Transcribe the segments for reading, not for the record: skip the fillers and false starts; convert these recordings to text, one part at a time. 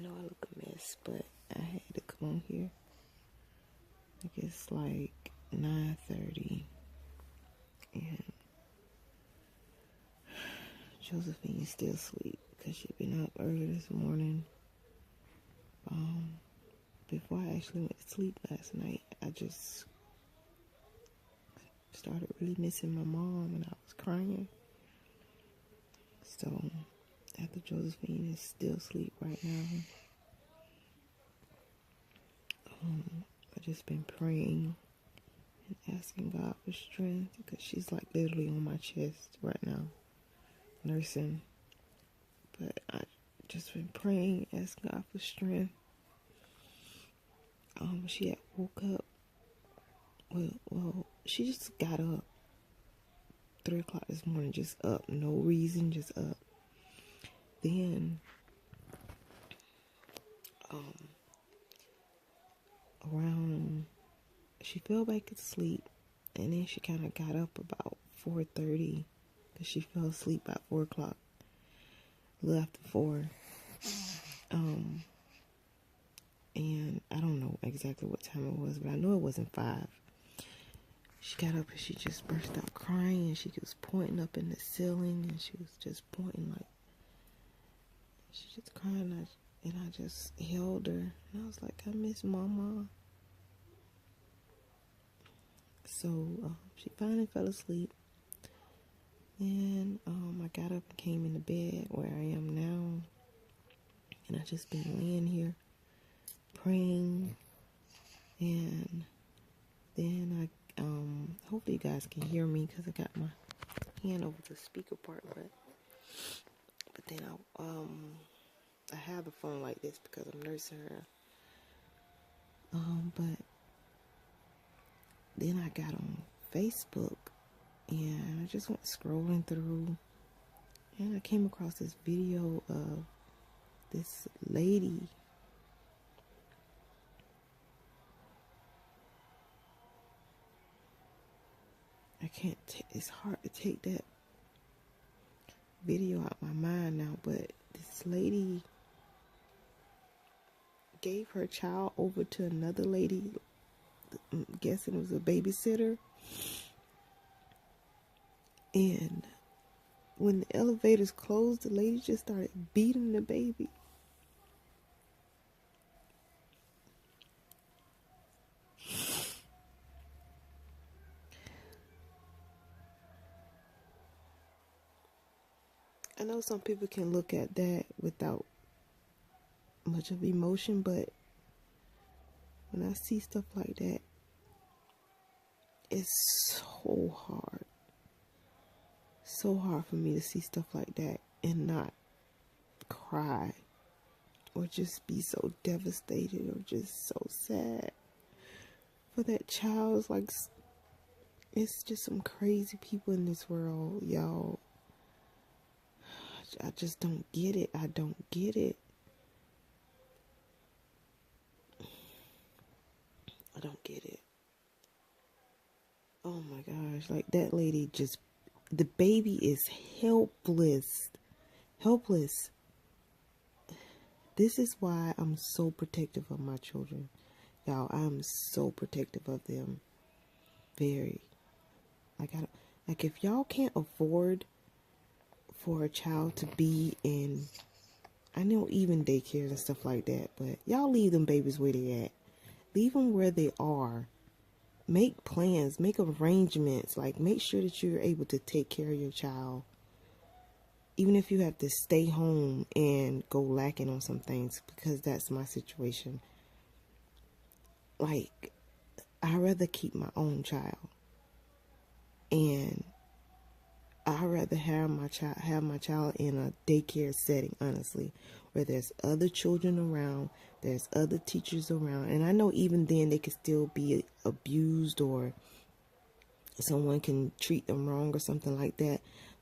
know I look a mess, but I had to come on here. Like it's like 9:30 and Josephine is still asleep because she'd been up early this morning. Before I actually went to sleep last night, I just started really missing my mom and I was crying. So after Josephine is still asleep right now, I just been praying and asking God for strength because she's like literally on my chest right now, nursing. But I just been praying, asking God for strength. She had woke up. Well, she just got up 3 o'clock this morning, just up, no reason, just up. Then, she fell back asleep, and then she kind of got up about 4:30, because she fell asleep at 4 o'clock, a little after 4. And I don't know exactly what time it was, but I know it wasn't 5. She got up and she just burst out crying, and she was pointing up in the ceiling, and she was just pointing like, she just crying, and I just held her, and I was like, I miss Mama. So she finally fell asleep, and I got up and came into bed where I am now, and I just been laying here praying, and then I hopefully you guys can hear me because I got my hand over the speaker part, but then I have the phone like this because I'm nursing her. But then I got on Facebook and I just went scrolling through, and I came across this video of this lady. It's hard to take that video out my mind now, but this lady gave her child over to another lady. I'm guessing it was a babysitter. And when the elevators closed, the lady just started beating the baby. I know some people can look at that without much of emotion, but when I see stuff like that, it's so hard. So hard for me to see stuff like that and not cry or just be so devastated or just so sad for that child. It's like, it's just some crazy people in this world, y'all. I just don't get it. I don't get it. I don't get it. Oh my gosh. Like that lady just, the baby is helpless. Helpless. This is why I'm so protective of my children. Y'all, I'm so protective of them. Very. Like if y'all can't afford for a child to be in, I know even daycares and stuff like that, but y'all leave them babies where they at. Leave them where they are. Make plans, make arrangements, like make sure that you're able to take care of your child. Even if you have to stay home and go lacking on some things, because that's my situation. Like, I'd rather keep my own child. And I'd rather have my child in a daycare setting, honestly, where there's other children around, there's other teachers around, and I know even then they could still be abused or someone can treat them wrong or something like that,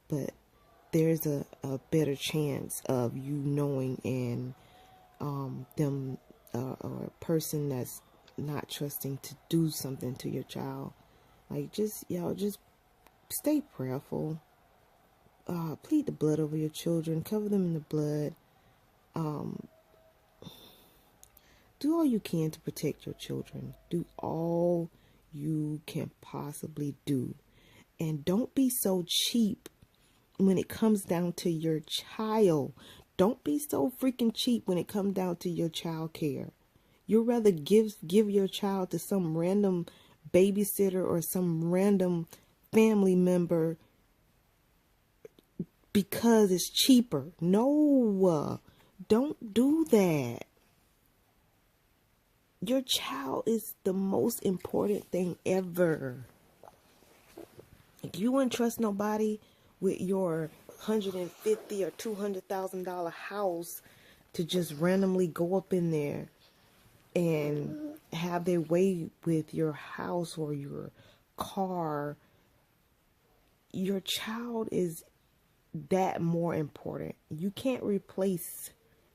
but there's a better chance of you knowing and them or a person that's not trusting to do something to your child. Like, y'all just stay prayerful. Plead the blood over your children. Cover them in the blood. Do all you can to protect your children. Do all you can possibly do. And don't be so cheap when it comes down to your child. Don't be so freaking cheap when it comes down to your child care. You'd rather give your child to some random babysitter or some random family member because it's cheaper. No, don't do that. Your child is the most important thing ever. If you wouldn't trust nobody with your $150,000 or $200,000 house to just randomly go up in there and have their way with your house or your car, your child is that more important. You can't replace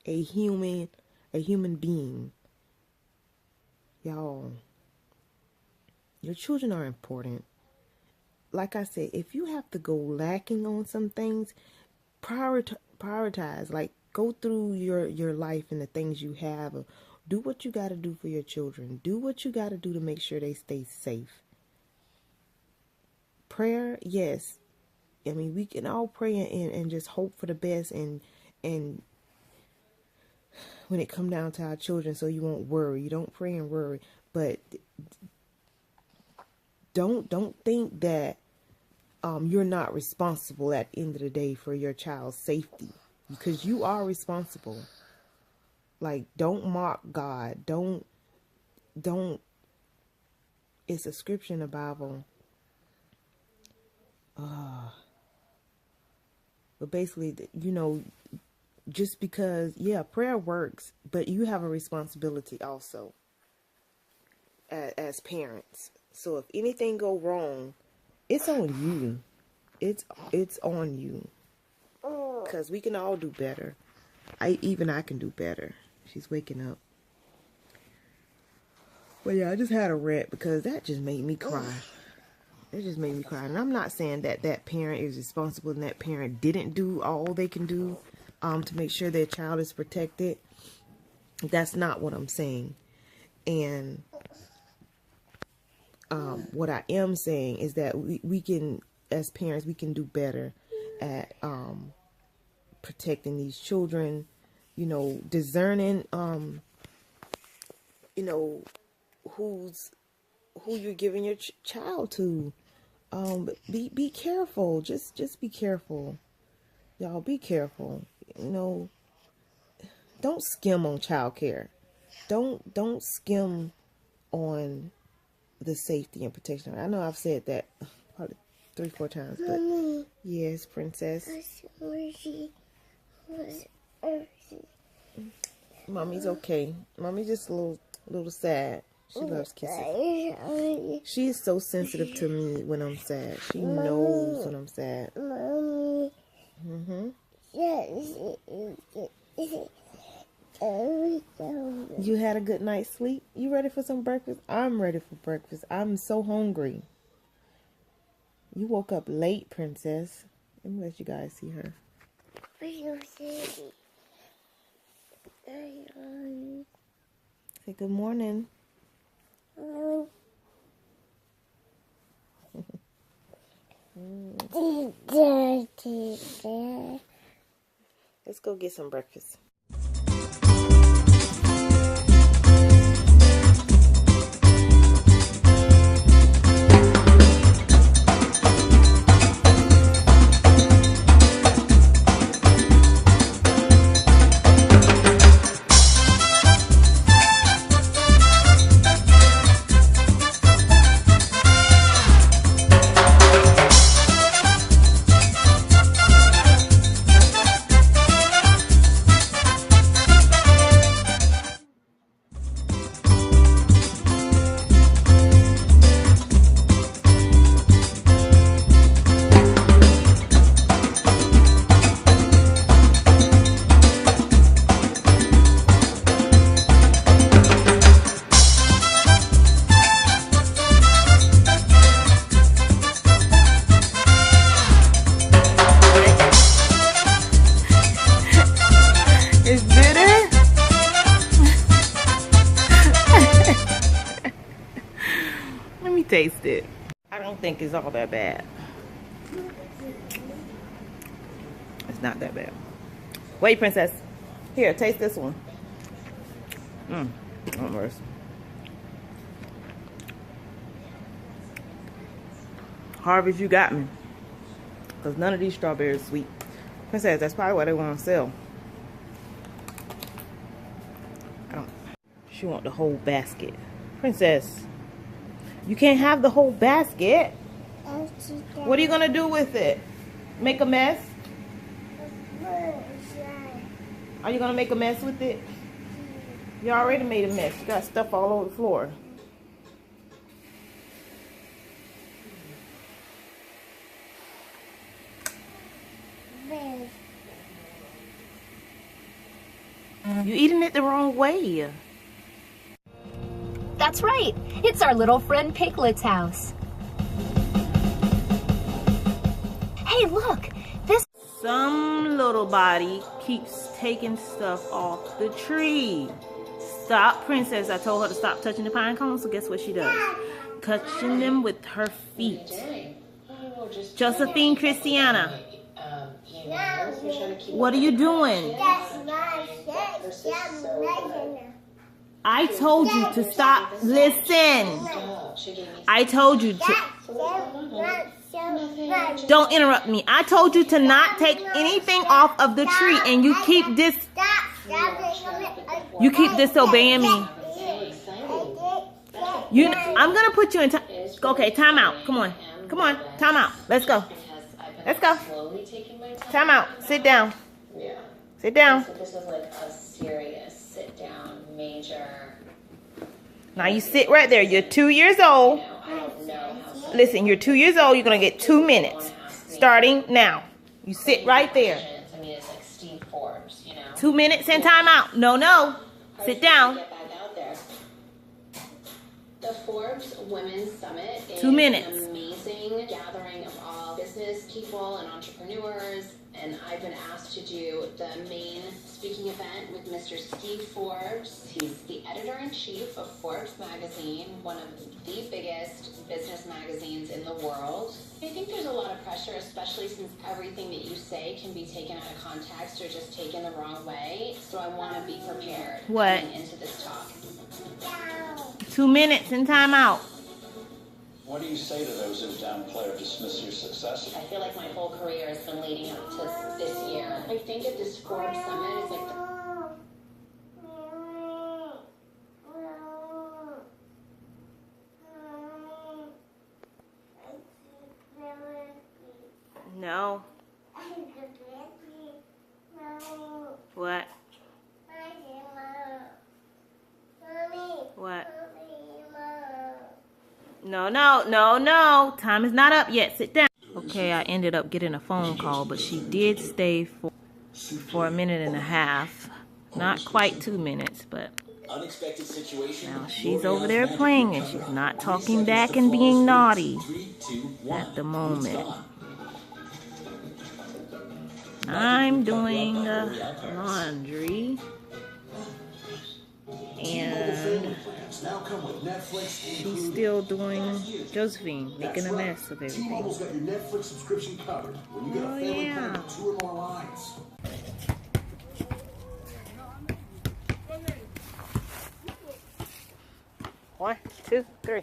a human being. Y'all, your children are important. Like I said, if you have to go lacking on some things, prioritize. Like, go through your life and the things you have. Do what you got to do for your children. Do what you got to do to make sure they stay safe. Prayer, yes. I mean, we can all pray and just hope for the best and when it come down to our children, so you won't worry. You don't pray and worry. But don't think that you're not responsible at the end of the day for your child's safety, because you are responsible. Like, don't mock God. Don't. It's a scripture in the Bible. But basically, you know, just because, yeah, prayer works, but you have a responsibility also as parents. So if anything go wrong, it's on you. It's on you. Because we can all do better. I can do better. She's waking up. But yeah, I just had a rant because that just made me cry. It just made me cry. And I'm not saying that that parent is responsible and that parent didn't do all they can do to make sure their child is protected. That's not what I'm saying. And what I am saying is that we can, as parents, we can do better at protecting these children, you know, discerning, you know, who you're giving your child to. But be careful. Just be careful. Y'all, be careful. You know, don't skim on child care. Don't skim on the safety and protection. I know I've said that probably 3-4 times, but Mommy, yes, princess. Mommy's okay. Mommy's just a little sad. She loves kisses. She is so sensitive to me when I'm sad. She knows when I'm sad. Mommy. You had a good night's sleep? You ready for some breakfast? I'm ready for breakfast. I'm so hungry. You woke up late, princess. Let me let you guys see her. Say good morning. Let's go get some breakfast. me taste it. I don't think it's all that bad. It's not that bad. Wait, princess. Here, taste this one. Almost. Harvest, you got me. Because none of these strawberries are sweet. Princess, that's probably what they want to sell. She want the whole basket. Princess, you can't have the whole basket. What are you going to do with it? Make a mess? Are you going to make a mess with it? You already made a mess. You got stuff all over the floor. You're eating it the wrong way. That's right. It's our little friend Piglet's house. Hey, look. Some little body keeps taking stuff off the tree. Stop, princess. I told her to stop touching the pine cones, so guess what she does? Touching them with her feet. Josephine Christiana. What are you doing? I told you to stop. Listen. I told you to. Don't interrupt me. I told you to not take anything off of the tree, and you keep this. You keep disobeying me. I'm gonna put you in. Okay, time out. Come on. Come on. Time out. Let's go. Let's go. Time out. Sit down. Sit down. So this is like a serious sit down, major. Now you sit right there. You're 2 years old. Listen, you're 2 years old. You're going to get 2 minutes. Starting now. You sit right there. I mean, it's like Steve Forbes, you know. 2 minutes and time out. No, no. Sit down. Get back out there. The Forbes Women's Summit is 2 minutes. an amazing gathering of all business people and entrepreneurs. And I've been asked to do the main speaking event with Mr. Steve Forbes. He's the editor-in-chief of Forbes magazine, one of the biggest business magazines in the world. I think there's a lot of pressure, especially since everything that you say can be taken out of context or just taken the wrong way. So I want to be prepared going into this talk. 2 minutes and time out. What do you say to those who downplay or dismiss your success? I feel like my whole career has been leading up to this year. I think at this Forbes Summit, it's like No. What? What? No, no, no, no. Time is not up yet. Sit down. Okay, I ended up getting a phone call, but she did stay for a minute and a half. Not quite 2 minutes, but now she's over there playing and she's not talking back and being naughty at the moment. I'm doing laundry and she's still doing Josephine, making a mess of everything. Oh yeah. 1, 2, 3.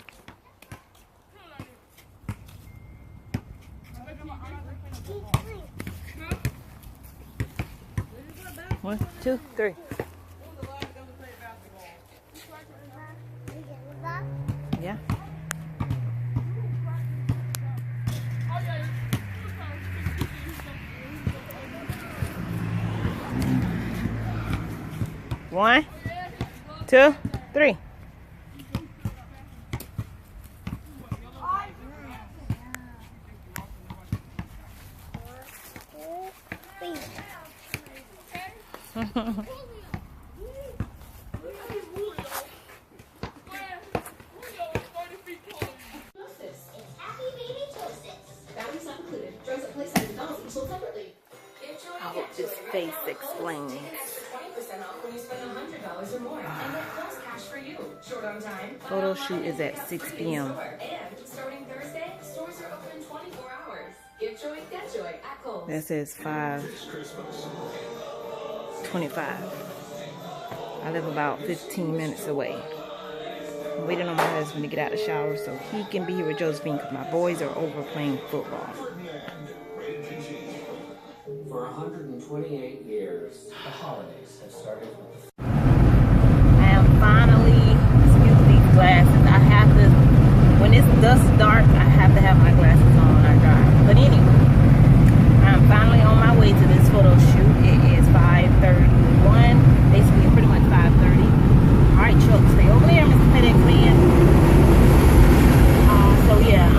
One, two, three. Yeah. One, two, three. I hope this face explains. shoot is at 6 p.m. And starting Thursday, stores are open 24 hours. Give joy, get joy at Kohl's. That says 5:25. I live about 15 minutes away. I'm waiting on my husband to get out of the shower so he can be here with Josephine because my boys are over playing football. For 128 years, the holidays have started with the... I am finally, excuse these glasses, I have to, when it's dusk dark, I have to have my glasses on when I drive. But anyway, I'm finally on my way to this photo shoot. It is 5:31, basically pretty much 5:30. Alright, Chuck, stay over there, Mr. FedEx man. So yeah,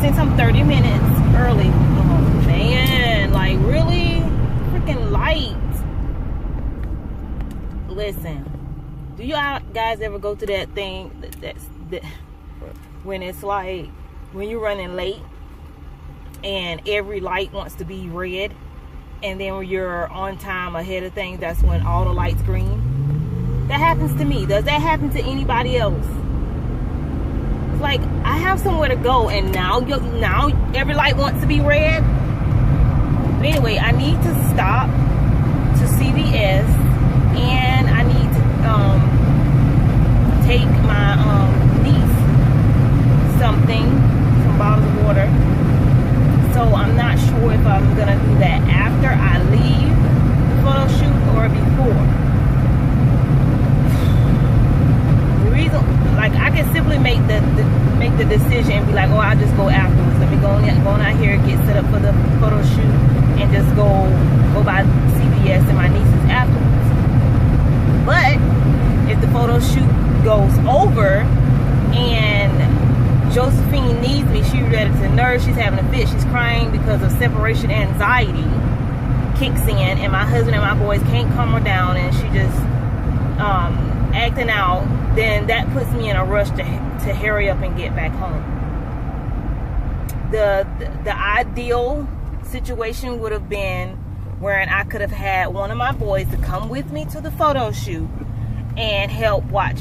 since I'm 30 minutes early, oh man, like really freaking light. Listen, do you guys ever go to that thing that when it's like when you're running late and every light wants to be red, and then when you're on time ahead of things, that's when all the lights green? That happens to me. Does that happen to anybody else? Like, I have somewhere to go and now every light wants to be red. But anyway, I need to stop to CVS and I need to take my niece some bottles of water. So I'm not sure if I'm gonna do that after I leave the photo shoot or before. The reason, like, I can simply make the decision and be like, oh, I'll just go afterwards. Let me go on out here, get set up for the photo shoot, and just go by CVS and my nieces afterwards. But if the photo shoot goes over and Josephine needs me, she's ready to nurse, she's having a fit, she's crying because of separation anxiety kicks in, and my husband and my boys can't calm her down, and she just acting out, then that puts me in a rush to hurry up and get back home. The ideal situation would have been wherein I could have had one of my boys to come with me to the photo shoot and help watch.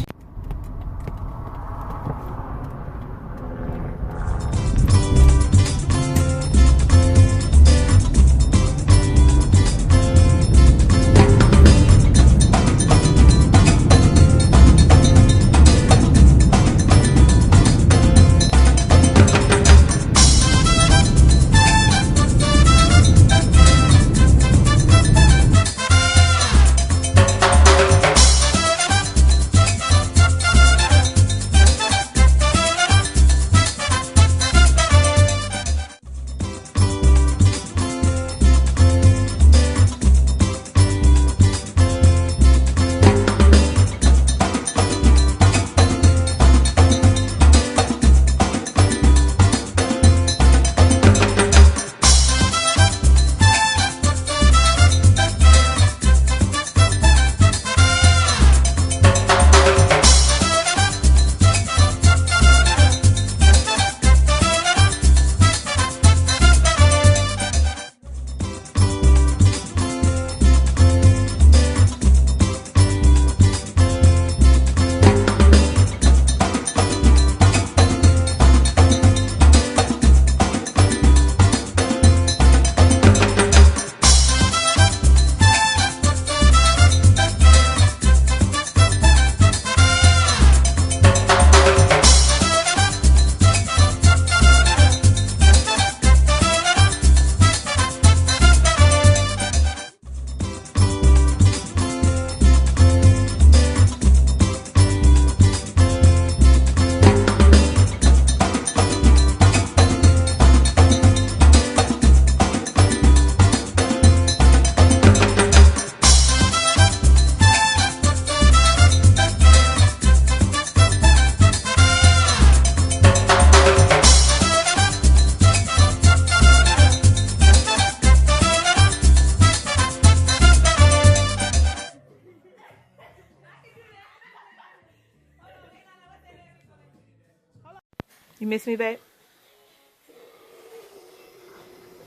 You miss me, babe?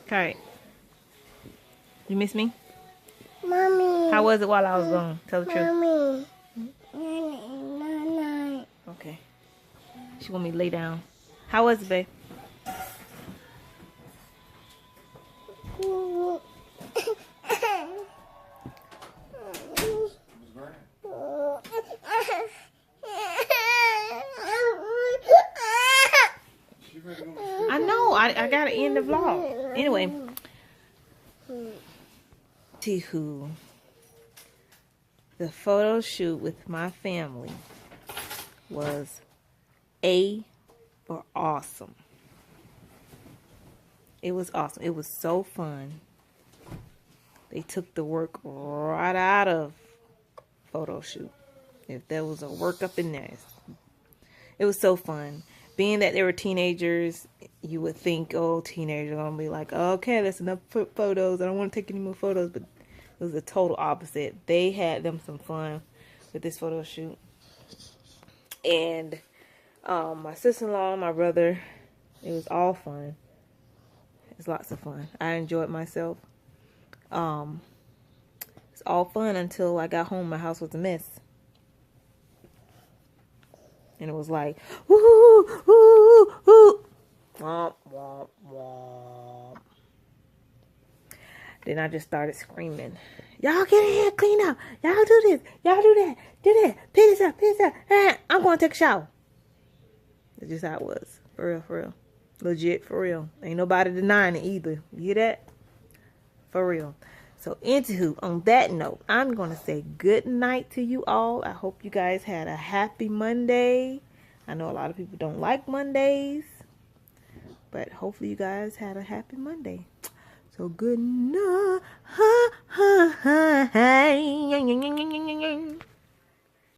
Okay. You miss me? Mommy. How was it while I was gone? Tell the truth. Mommy. She want me to lay down. How was it, babe? I know. I gotta end the vlog. Anyway. Anywho, the photo shoot with my family was awesome. It was awesome. It was so fun. They took the work right out of photo shoot. If there was a work up in there, it was so fun. Being that they were teenagers, you would think, oh, teenagers are gonna be like, oh, okay, that's enough photos. I don't want to take any more photos. But it was the total opposite. They had them some fun with this photo shoot. And my sister-in-law, my brother, it was all fun. It's lots of fun. I enjoyed myself. It's all fun until I got home. My house was a mess. And it was like, woo, woo, woo. Womp, womp, womp. Then I just started screaming, y'all get in here, clean up. Y'all do this. Y'all do that. Do that. Pick this up. Pick this up. I'm going to take a shower. That's just how it was. For real, for real. Legit, for real. Ain't nobody denying it either. You hear that? For real. So, anywho, on that note, I'm going to say good night to you all. I hope you guys had a happy Monday. I know a lot of people don't like Mondays. But hopefully you guys had a happy Monday. So, good night.